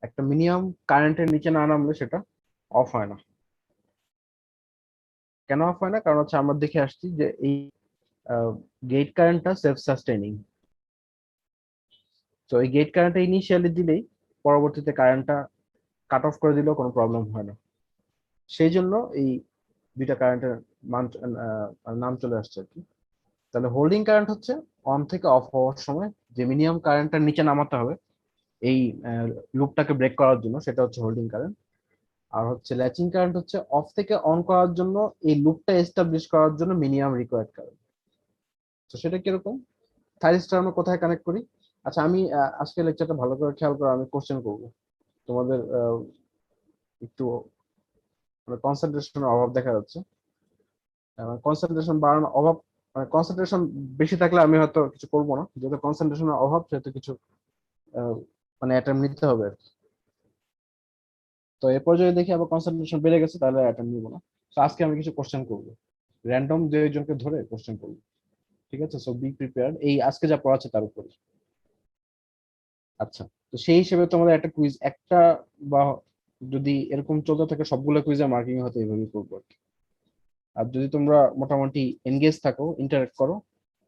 একটা মিনিমাম কারেন্টের নিচে না নামলে সেটা অফ হয় না। কেন অফ হয় না? কারণ হচ্ছে আমরা দেখে আসছি যে এই গেট কারেন্টটা সেলফ সাস্টেনিং। তো এই গেট কারেন্টটা ইনিশিয়ালি দিলেই পরবর্তীতে কারেন্টটা কাট অফ করে দিলেও কোনো প্রবলেম হয় না। সেই জন্য এই দুইটা কারেন্টের মান নাম চলে আসছে আর কি। তাহলে হোল্ডিং কারেন্ট হচ্ছে অন থেকে অফ হওয়ার সময় যে মিনিমাম কারেন্টটা নিচে নামাতে হবে এই লুপটাকে ব্রেক করার জন্য, সেটা হচ্ছে হোল্ডিং কারেন্ট। আর হচ্ছে ল্যাচিং কারেন্ট হচ্ছে অফ থেকে অন করার জন্য এই লুপটা এস্টাবলিশ করার জন্য মিনিমাম রিকোয়ার্ড কারেন্ট। তো সেটা কিরকম? থাইরিস্টার আমরা কোথায় কানেক্ট করি? আচ্ছা, আমি আজকে লেকচারটা ভালো করে খেয়াল করে আমি কোশ্চেন করবো তোমাদের। একটু মানে কনসেন্ট্রেশনের অভাব দেখা যাচ্ছে। কনসেন্ট্রেশন বাড়ানোর অভাব, মানে কনসেন্ট্রেশন বেশি থাকলে আমি হয়তো কিছু করবো না, যেহেতু কনসেন্ট্রেশনের অভাব সেহেতু কিছু মানে অ্যাটেম্প নিতে হবে আর কি। তো এরপর যদি দেখি আবার কনসেন্ট্রেশন বেড়ে গেছে তাহলে অ্যাটেম্প নিবো না। তো আজকে আমি কিছু কোশ্চেন করবো, র্যান্ডম দু একজনকে ধরে কোশ্চেন করবো। ঠিক আছে, সো বি প্রিপেয়ার এই আজকে যা পড়াচ্ছে তার উপরে। আচ্ছা, তো সেই হিসেবে তোমাদের একটা কুইজ একটা বা যদি এরকম চলতে থাকে সবগুলো কুইজে মার্কিং হতে এইভাবেই করবো আর কি। আর যদি তোমরা মোটামুটি এনগেজ থাকো, ইন্টারেক্ট করো,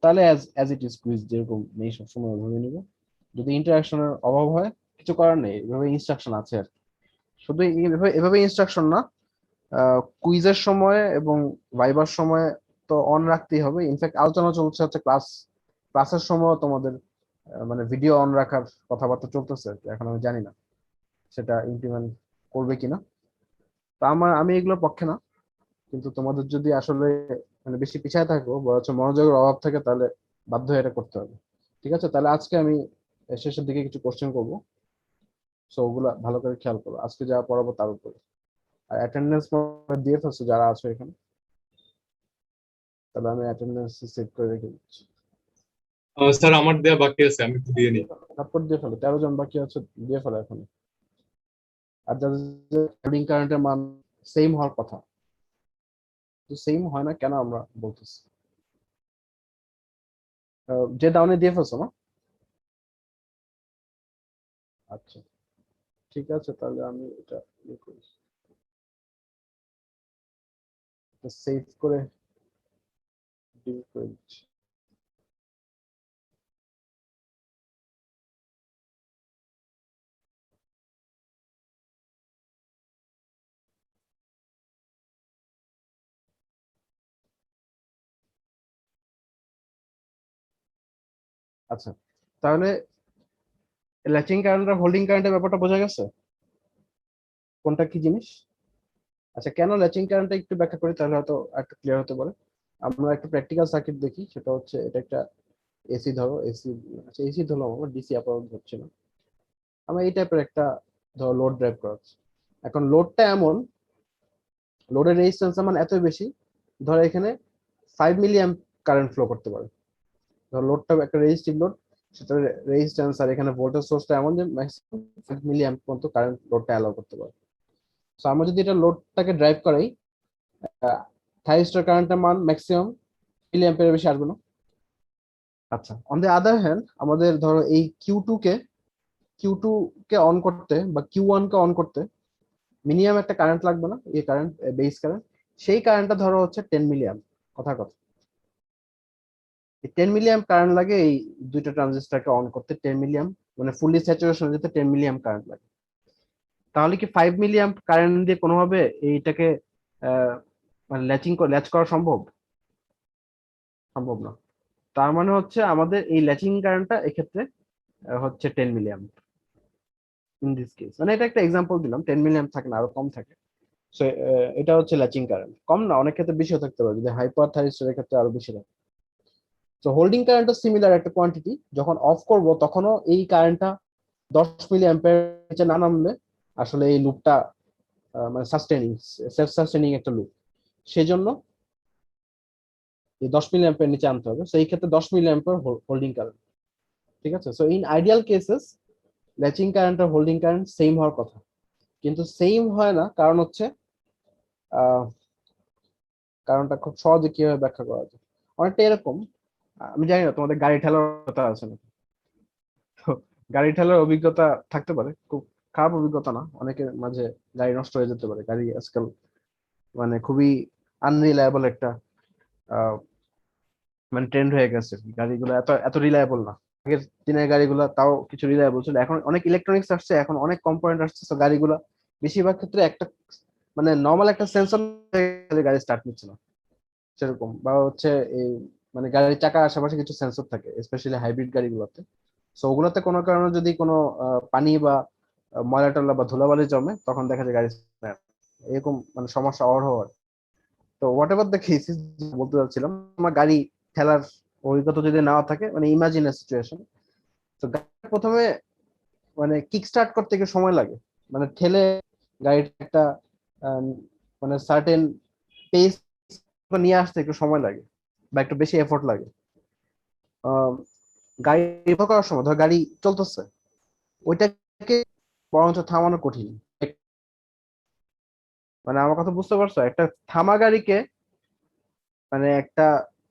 তাহলে as as it is quiz যেরকম নেই সবসময় ওইভাবে নিবো। যদি ইন্টারাকশনের অভাব হয় কিছু করার নেই, এভাবে ইনস্ট্রাকশন আছে আর কি। শুধু এভাবে এভাবে ইনস্ট্রাকশন না, কুইজের সময় এবং ভাইবার সময় তো অন রাখতেই হবে। ইনফ্যাক্ট আলোচনা চলছে হচ্ছে ক্লাসের সময় তোমাদের মানে ভিডিও অন রাখার কথাবার্তা চলতেছে আর কি। এখন আমি জানি না সেটা ইমপ্লিমেন্ট করবে কিনা। তা আমি এগুলোর পক্ষে না, কিন্তু তোমাদের যদি আসলে মানে বেশি পিছায় থাকো বা হচ্ছে মনোযোগের অভাব থাকে তাহলে বাধ্য হয়ে এটা করতে হবে। ঠিক আছে, তাহলে আজকে আমি শেষের দিকে কিছু কোশ্চেন করবো। সো ওগুলা ভালো করে খেয়াল করো আজকে যা পড়াবো তার উপরে। আর অ্যাটেন্ডেন্স দিয়ে ফেলছো যারা আছো এখানে, তাহলে আমি অ্যাটেন্ডেন্স সেভ করে রেখে দিচ্ছি। স্যার আমার দেয়া বাকি আছে, আমি একটু দিয়ে নিই। তারপর দিয়ে ফেলো, 13 জন বাকি আছে, দিয়ে ফেলো এখন। আর যাদের হোল্ডিং কারেন্টের মান সেম হওয়ার কথা, তো সেম হয় না কেন আমরা বলতেছি। যে ডাউনে দিয়ে ফেলছো না? আচ্ছা, ঠিক আছে, তাহলে আমি এটা ইয়ে করি, সেভ করে ডিলিট করে দিচ্ছি। আচ্ছা, তাহলে ল্যাচিং কারেন্ট আর হোল্ডিং কারেন্টের ব্যাপারটা বোঝা গেছে কোনটা কি জিনিস। আচ্ছা, কেন ল্যাচিং কারেন্টটা একটু ব্যাখ্যা করি তাহলে হয়তো একটু ক্লিয়ার হতে পারে। আমরা একটা প্র্যাকটিক্যাল সার্কিট দেখি, সেটা হচ্ছে এটা একটা এসি ধরো, এসি, আচ্ছা এসি ধরলাম, আমরা ডিসি আপাতত ধরছি না। আমরা এই টাইপের একটা ধরো লোড ড্রাইভ করাচ্ছি। এখন লোডটা এমন, লোডের রেজিস্ট্যান্স মান এত বেশি, ধরো এখানে 5 মিলি অ্যাম্প কারেন্ট ফ্লো করতে পারে। ধরো লোডটা একটা রেজিস্টিভ লোড, সেটা রেজিস্ট্যান্স আর এখানে ভোল্টেজ সোর্সটা এমন যে ম্যাক্সিমাম 5 মিলি অ্যাম্প পর্যন্ত কারেন্ট লোডটা অ্যালাউ করতে পারে। তো আমরা যদি এটা লোডটাকে ড্রাইভ করাই, থাইরিস্টর কারেন্টের মান ম্যাক্সিমাম মিলি অ্যাম্পের বেশি আসবে না। আচ্ছা, অন দ্য আদার হ্যান্ড আমাদের ধরো এই কিউ টু কে অন করতে বা কিউ 1 কে অন করতে মিনিমাম একটা কারেন্ট লাগবে না, এই কারেন্ট বেস কারেন্ট, সেই কারেন্টটা ধরো হচ্ছে 10 মিলি অ্যাম্প। কথা কথা, এই 10 মিলি অ্যাম্প কারেন্ট লাগে এই দুইটা ট্রানজিস্টরকে অন করতে। 10 মিলিঅ্যাম্প মানে ফুললি স্যাচুরেশন যেতে 10 মিলিঅ্যাম্প কারেন্ট লাগে। তাহলে কি 5 মিলিঅ্যাম্প কারেন্ট দিয়ে কোনোভাবে এইটাকে আহ, মানে ল্যাচ করা সম্ভব? সম্ভব না। তার মানে হচ্ছে আমাদের এই ল্যাচিং কারেন্টটা এক্ষেত্রে হচ্ছে 10 মিলিঅ্যাম্প ইন দিস কেস। মানে এটা একটা এক্সাম্পল দিলাম, 10 মিলিঅ্যাম্প থাকে না, আরো কম থাকে। সো এটা হচ্ছে ল্যাচিং কারেন্ট, কম না, অনেক ক্ষেত্রে বেশিও থাকতে পারে, যদি হাই পাওয়ার থাইরিস্টরের ক্ষেত্রে আরো বেশি থাকে। তো হোল্ডিং কারেন্টও সিমিলার একটা কোয়ান্টিটি, যখন অফ করব তখনও এই কারেন্টটা 10 মিলি অ্যাম্পের নিচে না নামলে আসলে এই লুপটা মানে সাস্টেনিং, সেলফ সাস্টেনিং একটা লুপ। সেই জন্য এই 10 মিলি অ্যাম্পের নিচে আনতে হবে। সেই ক্ষেত্রে 10 মিলি অ্যাম্পের হোল্ডিং কারেন্ট। ঠিক আছে, so in ideal cases latching current আর হোল্ডিং কারেন্ট সেম হওয়ার কথা, কিন্তু সেম হয় না। কারণ হচ্ছে আহ, কারণটা খুব সহজে কিভাবে ব্যাখ্যা করা যায়, অনেকটা এরকম। আমি জানি না তোমাদের গাড়ি ঠেলার কথা আছে নাকি। তো গাড়ি ঠেলার অভিজ্ঞতা থাকতে পারে খুব খারাপ অভিজ্ঞতা না, অনেকের মাঝে গাড়ি নষ্ট হয়ে যেতে পারে। গাড়ি আজকাল মানে খুবই আনরিলায়েবল একটা আহ, মানে ট্রেন্ড হয়ে গেছে। গাড়িগুলো এত এত রিলায়েবল না। আগের দিনের গাড়িগুলো তাও কিছু রিলায়েবল ছিল, এখন অনেক ইলেকট্রনিক্স আসছে, এখন অনেক কম্পোনেন্ট আসছে, তো গাড়িগুলো বেশিরভাগ ক্ষেত্রে একটা মানে নর্মাল একটা সেন্সর গাড়ি স্টার্ট নিচ্ছে না সেরকম, বা হচ্ছে এই মানে গাড়ির চাকার আশেপাশে কিছু সেন্সর থাকে স্পেশালি হাইব্রিড গাড়িগুলোতে। সো ওগুলোতে কোনো কারণে যদি কোনো পানি বা ময়লা টলা বা ধুলাবালি জমে, তখন দেখা যায় গাড়ি start নেয় না। এরকম মানে সমস্যা অহরহ হয়। তো হোয়াট এভার দ্য কেসিস, বলতে চাচ্ছিলাম, আমার গাড়ি ঠেলার অভিজ্ঞতা যদি নাও থাকে, মানে ইমাজিন এ সিচুয়েশন, তো গাড়ি প্রথমে মানে কিক স্টার্ট করতে গিয়ে সময় লাগে, মানে ঠেলে গাড়িটা একটা আহ, মানে সার্টেন পেস নিয়ে আসতে একটু সময় লাগে বা একটু বেশি এফোর্ট লাগে। আহ, গাড়ি নির্ভর করার সময় ধর গাড়ি চলতেছে, ওইটাকে বরঞ্চ থামানো কঠিন। মানে আমার কথা বুঝতে পারছো? একটা থামা গাড়িকে মানে একটা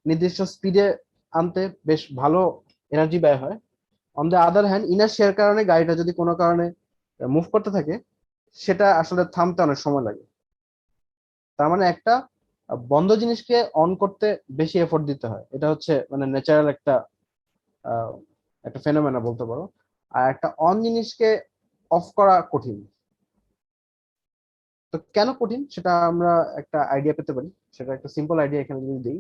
নির্দিষ্ট স্পিডে আনতে বেশ ভালো এনার্জি ব্যয় হয়। অন দ্য আদার হ্যান্ড, ইনার্শিয়ার কারণে গাড়িটা যদি কোনো কারণে মুভ করতে থাকে, সেটা আসলে থামতে অনেক সময় লাগে। তার মানে একটা বন্ধ জিনিসকে অন করতে বেশি এফোর্ট দিতে হয়, এটা হচ্ছে মানে ন্যাচারাল একটা আহ, একটা ফেনোমেনা বলতে পারো। আর একটা অন জিনিসকে অফ করা কঠিন। তো কেন কঠিন সেটা আমরা একটা আইডিয়া পেতে পারি। সেটা একটা সিম্পল আইডিয়া এখানে যদি দিই,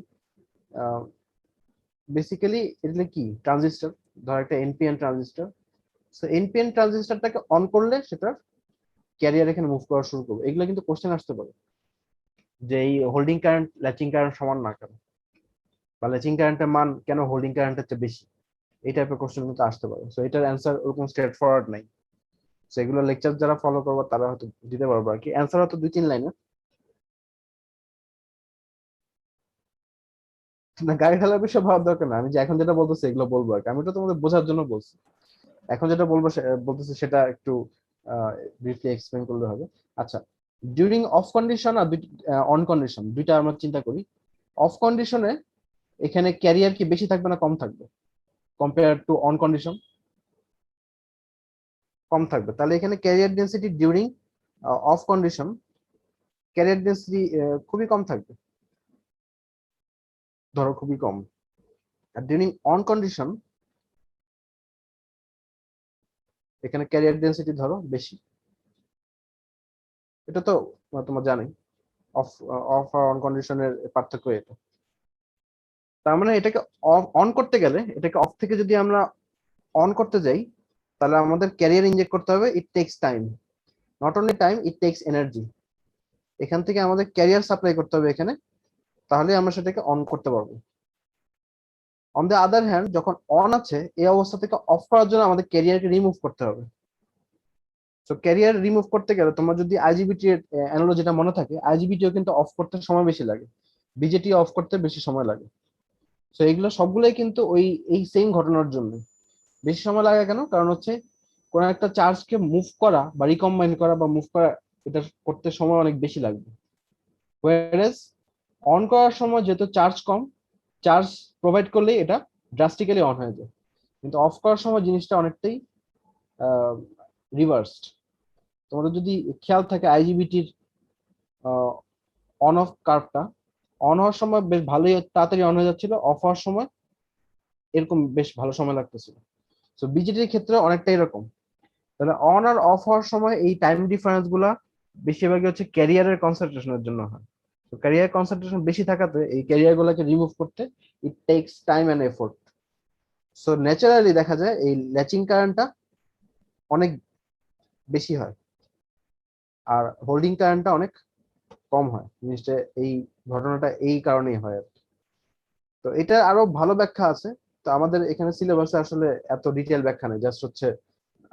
বেসিক্যালি এটা কি ট্রানজিস্টর, ধর একটা এনপিএন ট্রানজিস্টর। সো এনপিএন ট্রানজিস্টরটাকে অন করলে সেটা ক্যারিয়ার এখানে মুভ করা শুরু করবে। এগুলো কিন্তু কোশ্চেন আসতে পারে যে এই হোল্ডিং কারেন্ট ল্যাচিং কারেন্ট সমান না কেন, বা ল্যাচিং কারেন্টের মান কেন হোল্ডিং কারেন্টের চেয়ে বেশি। এই টাইপের কোশ্চেন কিন্তু আসতে পারে। সো এটার অ্যান্সার ওরকম স্ট্রেট ফরওয়ার্ড নাই। সো এগুলো লেকচার যারা ফলো করবো তারা হয়তো দিতে পারবো আর কি, অ্যান্সার হয়তো 2-3 লাইনে। না, গাড়ি ঠেলার বিষয়ে ভাবার দরকার না, আমি যে এখন যেটা বলতেছি এগুলো বলবো আর কি, আমি তো তোমাদের বোঝার জন্য বলছি। এখন যেটা বলবো বলতেছি সেটা একটু ব্রিফলি এক্সপ্লেন করলে হবে। আচ্ছা, ডিউরিং অফ কন্ডিশন আর অন কন্ডিশন দুইটা আমরা চিন্তা করি। অফ কন্ডিশনে এখানে ক্যারিয়ার কি বেশি থাকবে না কম থাকবে কম্পেয়ার টু অন কন্ডিশন? কম থাকবে। তাহলে এখানে career density during off condition, career density খুবই কম থাকবে, ধরো খুবই কম। আর ডিউরিং অন কন্ডিশন এখানে ক্যারিয়ার ডেন্সিটি ধরো বেশি। এটা তো তোমার জানোই, অফ অফ আর অন কন্ডিশনের পার্থক্য এটা। তার মানে এটাকে অন করতে গেলে, এটাকে অফ থেকে যদি আমরা অন করতে যাই, তাহলে আমাদের ক্যারিয়ার ইনজেক্ট করতে হবে। ইট takes time, not only time, it takes energy. এখান থেকে আমাদের ক্যারিয়ার সাপ্লাই করতে হবে এখানে, তাহলে আমরা সেটাকে অন করতে পারবো। অন দ্য আদার হ্যান্ড, যখন অন আছে এই অবস্থা থেকে অফ করার জন্য আমাদের ক্যারিয়ারকে রিমুভ করতে হবে। তো ক্যারিয়ার রিমুভ করতে গেলে তোমার যদি আইজিবিটি এর অ্যানালজিটা মনে থাকে, আইজিবিটিও কিন্তু অফ করতে সময় বেশি লাগে, বিজেটি অফ করতে বেশি সময় লাগে। তো এগুলো সবগুলোই কিন্তু ওই এই সেম ঘটনার জন্য বেশি সময় লাগে। কেন? কারণ হচ্ছে কোন একটা চার্জকে মুভ করা বা রিকম্বাইন করা বা মুভ করা, এটা করতে সময় অনেক বেশি লাগবে। হোয়ারেজ অন করার সময় যেহেতু চার্জ কম, চার্জ প্রোভাইড করলেই এটা ড্রাস্টিক্যালি অন হয়ে যায়। কিন্তু অফ করার সময় জিনিসটা অনেকটাই রিভার্সড। তোমাদের যদি খেয়াল থাকে আইজিবিটির অন অফ কার্ভটা, অন হওয়ার সময় বেশ ভালোই তাড়াতাড়ি অন হয়ে যাচ্ছিল, অফ হওয়ার সময় এরকম বেশ ভালো সময় লাগতেছিল। তো বিজেটির ক্ষেত্রে অনেকটা এরকম। তাহলে অন আর অফ হওয়ার সময় এই টাইম ডিফারেন্স গুলা বেশিরভাগই হচ্ছে ক্যারিয়ারের কনসেন্ট্রেশনের জন্য হয়। তো ক্যারিয়ার কনসেন্ট্রেশন বেশি থাকাতে এই ক্যারিয়ার গুলাকে রিমুভ করতে it takes time and effort. So naturally দেখা যায় এই ল্যাচিং কারেন্টটা অনেক বেশি হয় আর হোল্ডিং কারেন্টটা অনেক কম হয়। জিনিসটা এই ঘটনাটা এই কারণেই হয় আর কি। তো এটা আরো ভালো ব্যাখ্যা আছে, তো আমাদের এখানে সিলেবাসে আসলে এত ডিটেল ব্যাখ্যা নেই, জাস্ট হচ্ছে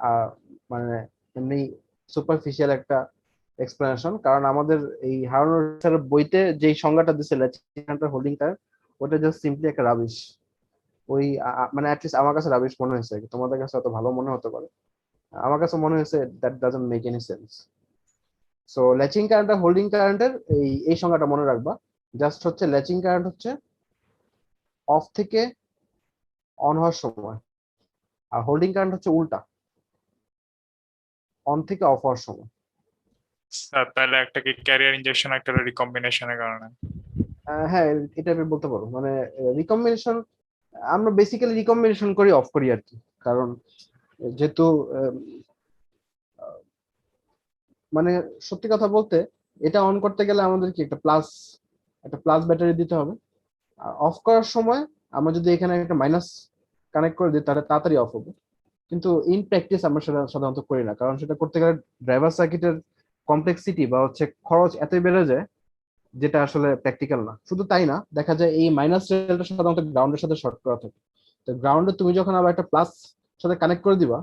আহ মানে এমনি সুপারফিশিয়াল একটা এক্সপ্লেনেশন। কারণ আমাদের এই হারুনুর স্যারের বইতে যেই সংজ্ঞাটা দিছে হোল্ডিং টাইম, ওটা জাস্ট সিম্পলি একটা রাবিশ। ওই মানে অ্যাটলিস্ট আমার কাছে রাবিশ মনে হয়েছে, তোমাদের কাছে অত ভালো মনে হতে পারে, আমার কাছে মনে হয়েছে that doesn't make any sense. So latching current আর হোল্ডিং কারেন্টের এই এই সংজ্ঞাটা মনে রাখবা। জাস্ট হচ্ছে ল্যাচিং কারেন্ট হচ্ছে অফ থেকে অন হওয়ার সময়, আর হোল্ডিং কারেন্ট হচ্ছে উল্টা। অন থেকে অফ হওয়ার সময়। স্যার তাহলে একটা কি ক্যারিয়ার ইনজেকশন একটা রিকম্বিনেশনের কারণে? হ্যাঁ, এটা আমি বলতে পারবো, মানে রিকম্বিনেশন, আমরা বেসিক্যালি রিকম্বিনেশন করি অফ করি আর কি, কারণ যেহেতু মানে সত্যি কথা বলতে এটা অন করতে গেলে আমাদের কি একটা প্লাস ব্যাটারি দিতে হবে, আর অফ করার সময় আমরা যদি এখানে একটা মাইনাস কানেক্ট করে দিই তাহলে তাড়াতাড়ি অফ হবে। কিন্তু ইন প্র্যাকটিস আমরা সেটা সাধারণত করি না, কারণ সেটা করতে গেলে ড্রাইভার সার্কিটের কমপ্লেক্সিটি বা হচ্ছে খরচ এতই বেড়ে যায় যেটা আসলে প্র্যাকটিক্যাল না। শুধু তাই না, দেখা যায় এই মাইনাস রেলটা সাধারণত গ্রাউন্ডের সাথে শর্ট করা থাকে। তো গ্রাউন্ডে তুমি যখন আবার একটা প্লাস সাথে কানেক্ট করে দিবা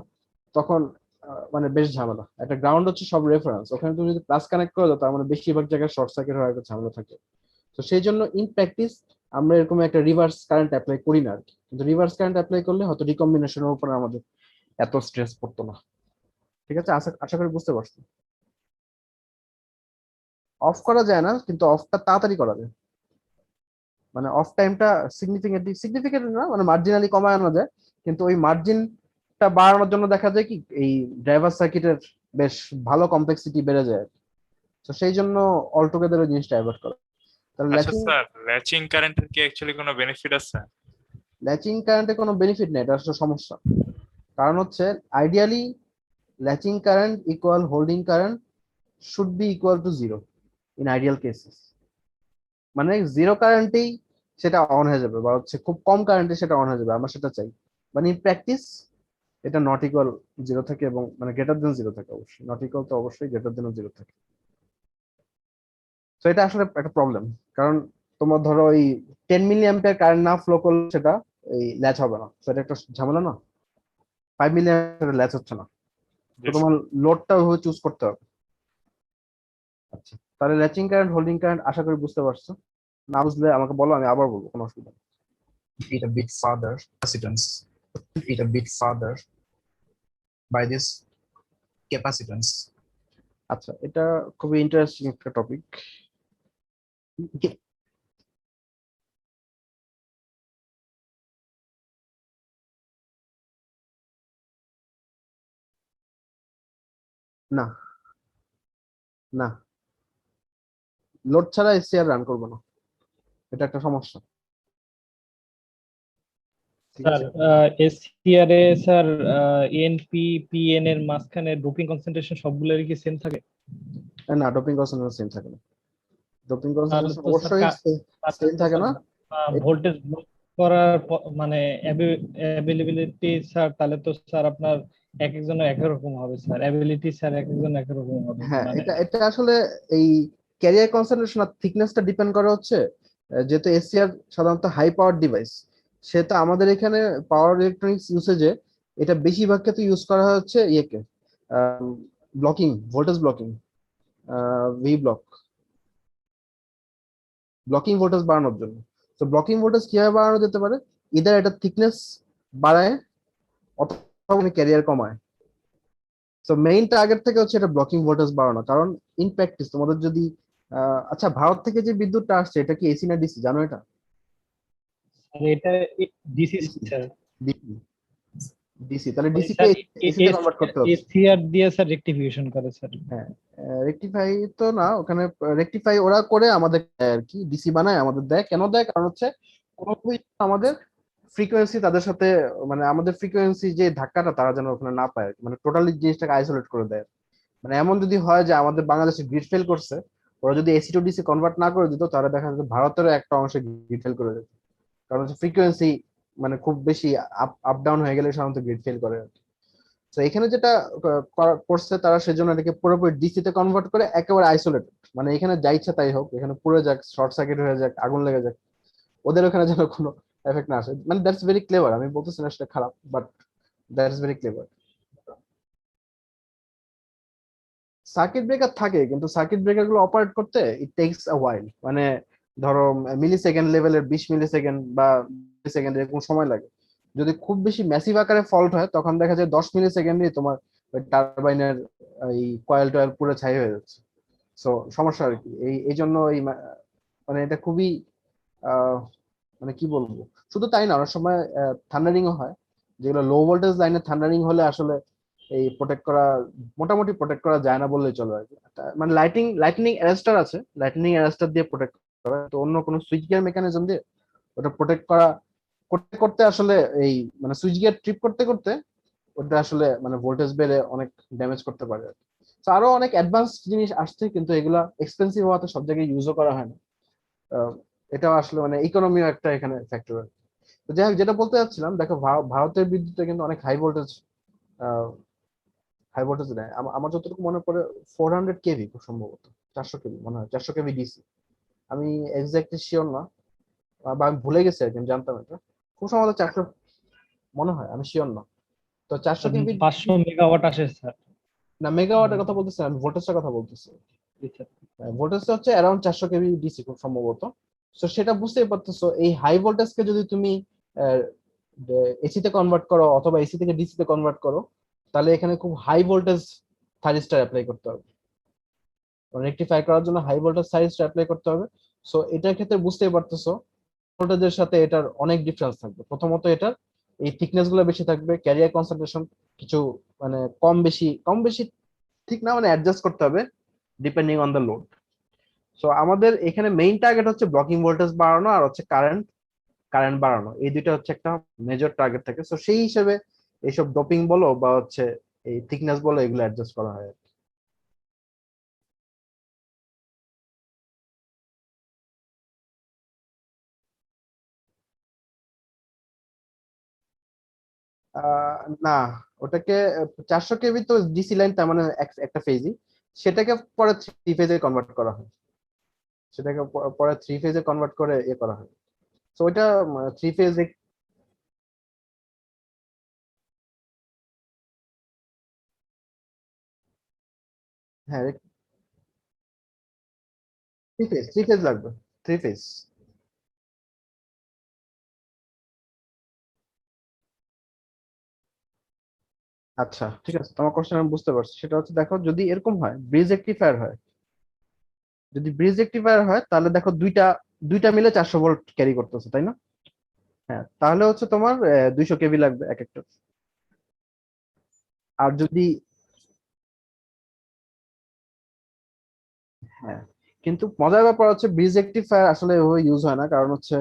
তখন মানে বেশ ঝামেলা। একটা গ্রাউন্ড হচ্ছে সব রেফারেন্স, ওখানে তুমি যদি প্লাস কানেক্ট করে দাও তার মানে বেশিরভাগ জায়গায় শর্ট সার্কিট হওয়ার একটা ঝামেলা থাকে। তো সেই জন্য ইন প্র্যাকটিস আমরা এরকম একটা রিভার্স কারেন্ট অ্যাপ্লাই করি না আর কি, কিন্তু রিভার্স কারেন্ট অ্যাপ্লাই করলে হয়তো রিকম্বিনেশনের উপরে আমাদের এত স্ট্রেস পড়তো না। ঠিক আছে, আশা আশা করি বুঝতে পারছো। অফ করা যায় না, কিন্তু অফটা তাড়াতাড়ি করা যায়, মানে অফ টাইমটা সিগনিফিকেন্ট না, মানে মার্জিনালি কমায় আনা যায়, কিন্তু ওই মার্জিনটা বাড়ানোর জন্য দেখা যায় কি এই ড্রাইভার সার্কিটের বেশ ভালো কমপ্লেক্সিটি বেড়ে যায়। তো সেই জন্য অলটুগেদার ওই জিনিসটা অ্যাভয়েড করা। তাহলে আচ্ছা স্যার, ল্যাচিং কারেন্টের কি অ্যাকচুয়ালি কোনো বেনিফিট আছে? ল্যাচিং কারেন্টে কোনো বেনিফিট নেই, এটা আসলে সমস্যা। কারণ হচ্ছে ideally latching current equal holding current should be equal to zero in ideal cases, মানে জিরো কারেন্টেই সেটা অন হয়ে যাবে বা হচ্ছে খুব কম কারেন্টে সেটা অন হয়ে যাবে, আমরা সেটা চাই। মানে ইন প্র্যাকটিস এটা নট ইকুয়াল জিরো থাকে, এবং মানে গ্রেটার দেন জিরো থাকে, অবশ্যই নট ইকুয়াল তো অবশ্যই গ্রেটার দেন জিরো থাকে। তো এটা আসলে একটা প্রবলেম, কারণ তোমার ধরো ওই 10 মিলি অ্যাম্পিয়ার কারেন্ট না ফ্লো করলে সেটা এই ল্যাচ হবে না, সেটা একটা ঝামেলা না। 5 মিলি অ্যাম্পিয়ার ল্যাচ হচ্ছে না, তো তোমার লোডটা ওইভাবে চুজ করতে হবে। আচ্ছা, তাহলে ল্যাচিং কারেন্ট হোল্ডিং কারেন্ট আশা করি বুঝতে পারছো। না বুঝলে আমাকে বলো, আমি আবার বলবো, কোনো অসুবিধা নেই। it a bit further capacitance it a bit further by this capacitance. আচ্ছা, এটা খুবই ইন্টারেস্টিং একটা টপিক। না, না, লোড ছাড়া এসিআর রান করবো না, এটা একটা সমস্যা। ঠিক স্যার আছে, এসসিআর এ স্যার এনপি পিএন এর মাঝখানে ডোপিং কনসেন্ট্রেশন সবগুলোরই কি সেম থাকে? না, ডোপিং কনসেন্ট্রেশন সেম থাকে না, ডোপিং তাহলে কনসেন্ট্রেশন তো অবশ্যই সেম থাকে না। ভোল্টেজ ব্লক করার মানে অ্যাভেলেবিলিটি স্যার, তাহলে তো স্যার আপনার এক একজনের এক এক রকম হবে স্যার, অ্যাবিলিটি স্যার এক একজন এক এক রকম হবে হ্যাঁ, মানে। এটা আসলে এই ক্যারিয়ার কনসেন্ট্রেশন আর থিকনেসটা ডিপেন্ড করে হচ্ছে যেহেতু এসিআর সাধারণত হাই পাওয়ার ডিভাইস, সেটা আমাদের এখানে পাওয়ার ইলেকট্রনিক্স ইউসেজে এটা বেশিরভাগ ক্ষেত্রে ইউজ করা হচ্ছে ইয়েকে blocking, voltage blocking, V blocking voltage বাড়ানোর জন্য। তো ব্লকিং ভোল্টেজ কিভাবে বাড়ানো যেতে পারে, ইদার এটা থিকনেস বাড়ায় অথবা ক্যারিয়ার কমায়। তো মেইন টার্গেট থেকে হচ্ছে এটা ব্লকিং ভোল্টেজ বাড়ানো, কারণ ইন প্র্যাকটিস তোমাদের যদি আচ্ছা, ভারত থেকে যে বিদ্যুৎটা আসছে এটা কি এসি না ডিসি জানো এটা? আর এটা ডিসি স্যার, ডিসি, ডিসি, তাহলে মানে ডিসি কে স্যার এসি তে কনভার্ট করতে হচ্ছে। এসসিআর দিয়ে স্যার রেকটিফিকেশন করে স্যার। হ্যাঁ, রেকটিফাই তো না, ওখানে রেকটিফাই ওরা করে আমাদের দেয় আর কি, ডিসি বানায় আমাদের দেয়। কেন দেয়, কারণ হচ্ছে কোনোভাবেই আমাদের ফ্রিকোয়েন্সি তাদের সাথে, মানে আমাদের ফ্রিকোয়েন্সি যে ধাক্কাটা তারা যেন ওখানে না পায়, মানে টোটালি জিনিসটাকে আইসোলেট করে দেয়। মানে এমন যদি হয় যে আমাদের বাংলাদেশে গ্রিড ফেল করছে, ওরা যদি এসি টু ডিসি কনভার্ট না করে দিত তাহলে দেখা যেত ভারতেরও একটা অংশে গ্রিড ফেল করে যেত, কারণ হচ্ছে ফ্রিকোয়েন্সি মানে খুব বেশি আপ আপ ডাউন হয়ে গেলে সাধারণত গ্রিড ফেল করে। তো এখানে যেটা করছে তারা, সেজন্য এটাকে পুরোপুরি ডিসি তে কনভার্ট করে একেবারে আইসোলেটেড, মানে এখানে যা ইচ্ছা তাই হোক, এখানে পুরো যাক, শর্ট সার্কিট হয়ে যাক, আগুন লেগে যাক, ওদের ওখানে যেন কোনো এফেক্ট না আসে। মানে দ্যাটস ভেরি ক্লেভার, আমি বলতেছি না সেটা খারাপ, but that's very clever. Circuit breaker থাকে, কিন্তু সার্কিট ব্রেকার গুলো অপারেট করতে ইট টেকস আ ওয়াইল, মানে ধরো মিলি সেকেন্ড লেভেলের 20 মিলি সেকেন্ড বা সেকেন্ড এরকম সময় লাগে। যদি খুব বেশি ম্যাসিভ আকারে ফল্ট হয় তখন দেখা যায় 10 মিলি সেকেন্ডে তোমার টারবাইনের এই কয়েল টয়েল পুরো ছাই হয়ে যাচ্ছে। সো সমস্যা আর কি, এই জন্য মানে এটা খুবই আহ মানে কি বলবো, শুধু তাই না, অনেক সময় থান্ডারিংও হয়, যেগুলো লো ভোল্টেজ লাইনে থান্ডারিং হলে আসলে এই প্রোটেক্ট করা, মোটামুটি প্রোটেক্ট করা যায় না বললেই চলে আর কি। মানে লাইটনিং অ্যারেস্টার আছে, লাইটনিং অ্যারেস্টার দিয়ে প্রোটেক্ট করা, তো অন্য কোনো সুইচ গিয়ার মেকানিজম দিয়ে ওটা প্রোটেক্ট করা করতে করতে আসলে এই মানে সুইচ গিয়ার ট্রিপ করতে করতে ওটা আসলে মানে ভোল্টেজ বেড়ে অনেক ড্যামেজ করতে পারে। তো আরো অনেক অ্যাডভান্স জিনিস আসছে, কিন্তু এগুলা এক্সপেন্সিভ হওয়াতে সব জায়গায় ইউজও করা হয় না। এটাও আসলে মানে ইকোনমিও একটা এখানে ফ্যাক্টর। তো যাই হোক, যেটা বলতে চাচ্ছিলাম, দেখো ভারতের বিদ্যুতে কিন্তু অনেক হাই ভোল্টেজ নেয়। আমার যতটুকু মনে পড়ে 400 কেভি, খুব সম্ভবত 400 কেভি মনে হয়, 400 কেভি ডিসি। আমি এক্স্যাক্টলি শিওর না, বা আমি ভুলে গেছি আর কি, আমি জানতাম এটা খুব সম্ভবত 400 মনে হয়, আমি শিওর না। তো 400 কেভি 500 মেগাওয়াট আসে স্যার। না, মেগাওয়াটের কথা বলতেছি না, আমি ভোল্টেজের কথা বলতেছি। ভোল্টেজটা হচ্ছে অ্যারাউন্ড 400 কেভি ডিসি খুব সম্ভবত। তো সেটা বুঝতেই পারতেছো, এই হাই ভোল্টেজকে যদি তুমি এসিতে কনভার্ট করো অথবা এসি থেকে ডিসি তে কনভার্ট করো, তাহলে এখানে খুব হাই ভোল্টেজ থাইরিস্টার অ্যাপ্লাই করতে হবে, রেকটিফাই করার জন্য হাই ভোল্টেজ থাইরিস্টার অ্যাপ্লাই করতে হবে। সো এটার ক্ষেত্রে বুঝতেই পারতেছো ভোল্টেজের সাথে এটার অনেক ডিফারেন্স থাকবে। প্রথমত এটার এই থিকনেস গুলো বেশি থাকবে, ক্যারিয়ার কনসেন্ট্রেশন কিছু মানে কম বেশি ঠিক না, মানে অ্যাডজাস্ট করতে হবে depending on the load. So আমাদের এখানে মেইন টার্গেট হচ্ছে ব্লকিং ভোল্টেজ বাড়ানো আর হচ্ছে কারেন্ট বাড়ানো, এই দুইটা হচ্ছে একটা মেজর টার্গেট থাকে। সো সেই হিসেবে এইসব ডোপিং বলো বা হচ্ছে এই থিকনেস বলো, এগুলো অ্যাডজাস্ট করা হয়। না, ওটাকে 400 কেভি তো ডিসি লাইন, তার মানে একটা ফেজই, সেটাকে পরে থ্রি ফেজে কনভার্ট করা হয়, সেটাকে পরে থ্রি ফেজে কনভার্ট করে ইয়ে করা হয়। তো ওইটা থ্রি ফেজে, হ্যাঁ থ্রি ফেজ লাগবে, থ্রি ফেজ। আচ্ছা ঠিক আছে, তোমার কোশ্চেন আমি বুঝতে পারছি। সেটা হচ্ছে, দেখো যদি এরকম হয় ব্রিজ রেকটিফায়ার হয়, যদি ব্রিজ রেকটিফায়ার হয় তাহলে দেখো দুইটা দুইটা মিলে 400 ভোল্ট ক্যারি করতেছে, তাই না? হ্যাঁ, তাহলে হচ্ছে তোমার 200 কেভি লাগবে এক একটা। আর যদি, হ্যাঁ, কিন্তু মজার ব্যাপার হচ্ছে ব্রিজ রেকটিফায়ার আসলে ওইভাবে ইউজ হয় না, কারণ হচ্ছে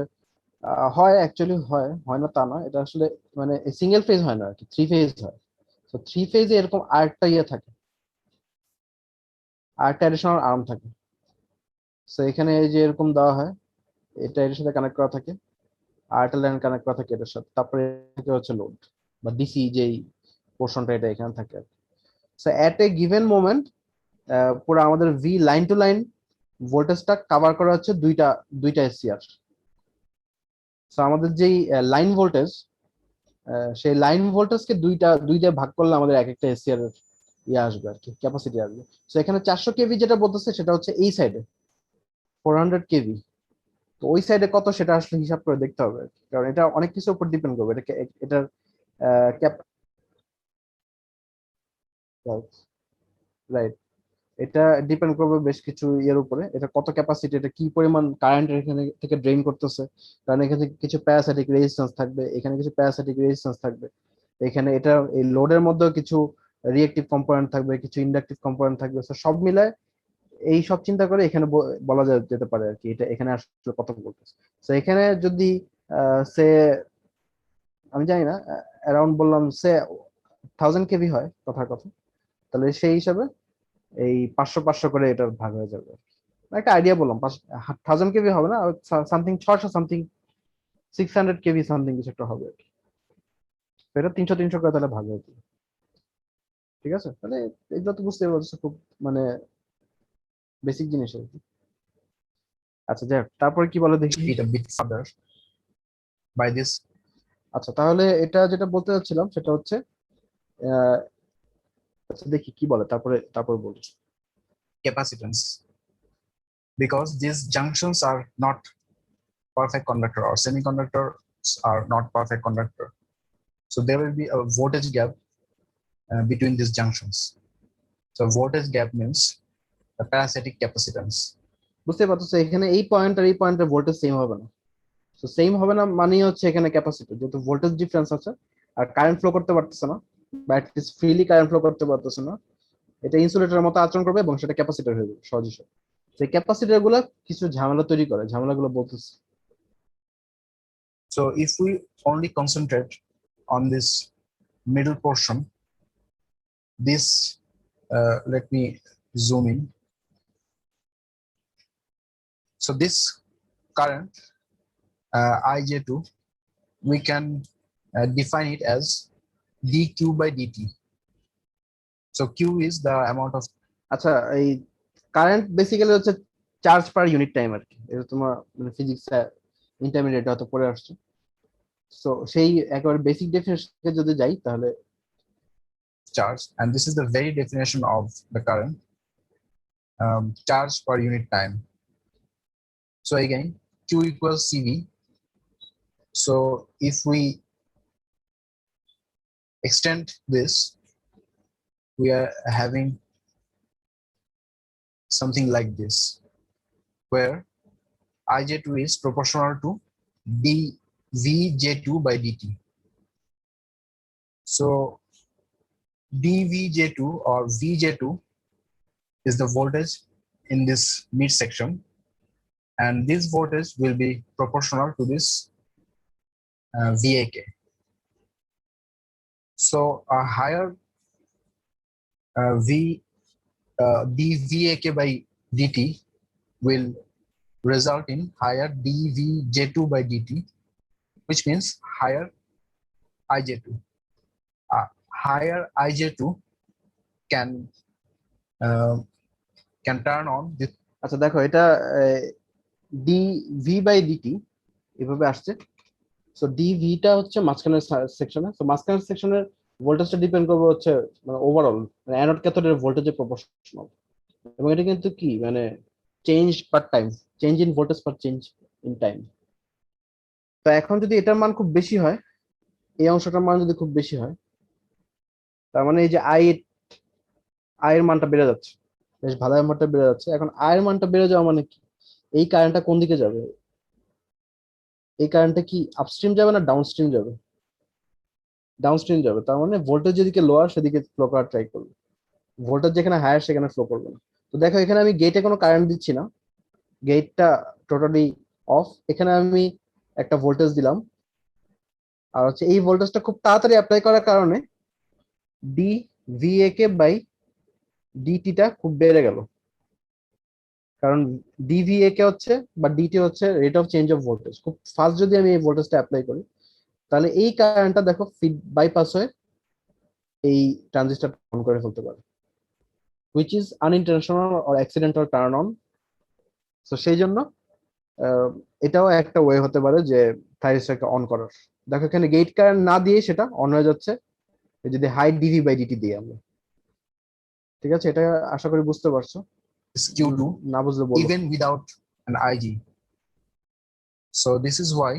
হয় অ্যাকচুয়ালি হয় হয় না তা না, এটা আসলে মানে সিঙ্গেল ফেজ হয় না আর কি, থ্রি ফেজ হয়। তো থ্রি ফেজে এরকম আরেকটা ইয়ে থাকে, আরেকটা অ্যাডিশনাল আর্ম থাকে। তো এখানে এই যে এরকম দেওয়া হয়, এটা এর সাথে কানেক্ট করা থাকে, আরেকটা লাইন কানেক্ট করা থাকে এটার সাথে, তারপরে থাকে হচ্ছে লোড বা ডিসি যেই পোর্শনটা, এটা এখানে থাকে। So at a given moment পুরো আমাদের ভি লাইন টু লাইন ভোল্টেজটা কভার করা হচ্ছে দুইটা দুইটা এসিআর। সো আমাদের যেই লাইন ভোল্টেজ, সেই লাইন ভোল্টেজকে দুইটা ভাগ করলে আমাদের এক একটা এসিআর এর ইয়ে আসবে আর কি, ক্যাপাসিটি আসবে। তো এখানে 400 কেভি যেটা বলতেছে সেটা হচ্ছে এই সাইডে 400 কেভি। তো ওই সাইডে কত সেটা আসলে হিসাব করে দেখতে হবে আর কি, কারণ এটা অনেক কিছুর উপর ডিপেন্ড করবে। এটার ক্যাপ, রাইট, এটা ডিপেন্ড করবে বেশ কিছু ইয়ের উপরে, এটা কত ক্যাপাসিটি, এটা কি পরিমাণ কারেন্ট এখানে থেকে ড্রেইন করতেছে। কারণ এখানে কিছু প্যারাসিটিক রেজিস্ট্যান্স থাকবে, এখানে কিছু প্যারাসিটিক রেজিস্ট্যান্স থাকবে, এখানে এটা এই লোডের মধ্যেও কিছু রিয়েক্টিভ কম্পোনেন্ট থাকবে, কিছু ইন্ডাকটিভ কম্পোনেন্ট থাকবে। তো সব মিলায় এই সব চিন্তা করে এখানে বলা যেতে পারে আর কি, এটা এখানে আসলে কত বলতেছে। তো এখানে যদি সে আমি জানি না, অ্যারাউন্ড বললাম সে 1000 কেভি হয় কথার কথা, তাহলে সেই হিসাবে এই 500 500 করে এটার ভাগ হয়ে যাবে। একটা আইডিয়া বললাম, 1000 কেভি হবে না, সামথিং 600 সামথিং 600 কেভি সামথিং কিছু একটা হবে আর কি। তো এটা 300 300 করে তাহলে ভাগ হয়ে যাবে। ঠিক আছে, তাহলে এগুলো তো বুঝতে পারছো, খুব মানে বেসিক জিনিস আর কি। আচ্ছা যাই হোক, তারপরে কি বলে দেখি। it a bit further by this আচ্ছা তাহলে এটা যেটা বলতে চাচ্ছিলাম সেটা হচ্ছে আহ, আচ্ছা দেখি কি বলে, তারপরে বলি। capacitance, because these junctions are not perfect conductor, or semiconductors are not perfect conductor. So there will be a voltage gap between these junctions. So voltage gap means the parasitic capacitance. বুঝতে পারছো, এখানে এই point আর এই পয়েন্টের voltage same হবে না। তো same হবে না মানে হচ্ছে এখানে ক্যাপাসিটি, যেহেতু ভোল্টেজ ডিফারেন্স আছে আর কারেন্ট ফ্লো করতে পারতেছে না, বা ফ্রিলি কারেন্ট ফ্লো করতে পারতেছে না, এটা ইনসুলেটরের মতো আচরণ করবে এবং সেটা ক্যাপাসিটর হয়ে যাবে সহজে সহজ। সেই ক্যাপাসিটর গুলো কিছু ঝামেলা তৈরি করে, ঝামেলাগুলো বলতেছে। So if we only concentrate on this middle portion, this let me zoom in. So this current ij2, we can define it as dq by dt. So q is the amount of আচ্ছা, এই current basically হচ্ছে charge per unit time আর কি, এটা তোমার মানে physics intermediate হয়তো পড়ে আসছো। সো সেই একেবারে বেসিক ডেফিনেশনে যদি যাই তাহলে charge, and this is the very definition of the current, charge per unit time. So again, q equals cv. So if we extend this, we are having something like this, where ij2 is proportional to dvj2 by dt. So dvj2 or vj2 is the voltage in this mid section, and this voltage will be proportional to this vak. So a higher dvak by dt will result in higher dvj2 by dt, which means higher ij2. Higher ij2 can turn on this. আচ্ছা দেখো, এটা DV by DT এভাবে আসছে। So ডিভিটা হচ্ছে মাঝখানের সেকশনে, so মাঝখানের সেকশনের ভোল্টেজটা ডিপেন্ড করবে হচ্ছে মানে ওভারঅল মানে অ্যানোড ক্যাথোডের ভোল্টেজের প্রপোর্শনাল, এবং এটা কিন্তু কি মানে change per time, change in voltage per change in time. তো এখন যদি এটার মান খুব বেশি হয়, এই অংশটার মান যদি খুব বেশি হয়, তার মানে এই যে এর মানটা বেড়ে যাচ্ছে, বেশ ভালো মানটা বেড়ে যাচ্ছে। এখন এর মানটা বেড়ে যাওয়া মানে কি, এই কারেন্টটা কোন দিকে যাবে, এই কারেন্টটা কি আপস্ট্রিম যাবে না ডাউনস্ট্রিম যাবে, ডাউনস্ট্রিম যাবে। তার মানে ভোল্টেজ যেদিকে লোয়ার সেদিকে ফ্লো করার ট্রাই করবে, ভোল্টেজ যেখানে হায়ার সেখানে ফ্লো করবে না। তো দেখো এখানে আমি গেটে কোনো কারেন্ট দিচ্ছি না, গেটটা টোটালি অফ। এখানে আমি একটা ভোল্টেজ দিলাম, আর হচ্ছে এই ভোল্টেজটা খুব তাড়াতাড়ি অ্যাপ্লাই করার কারণে ডি ভিএকে বাই ডিটিটা খুব বেড়ে গেল, কারণ ডিভিএকে হচ্ছে বা ডিটি হচ্ছে rate of change of voltage. খুব ফাস্ট যদি আমি এই ভোল্টেজটা অ্যাপ্লাই করি, তাহলে এই কারেন্টটা দেখো ফিড বাইপাস হয়ে এই ট্রানজিস্টর অন করে ফেলতে পারে, which is unintentional or accidental turn on. তো সেই জন্য এটাও একটা ওয়ে হতে পারে যে থাইরিস্টরকে অন করার। দেখো এখানে গেট কারেন্ট না দিয়ে সেটা অন হয়ে যাচ্ছে যদি হাই ডিভি বাই ডিটি দিই আমরা। ঠিক আছে, এটা আশা করি বুঝতে পারছো। q2 না বুঝলে বলো। even without an ig. So this is why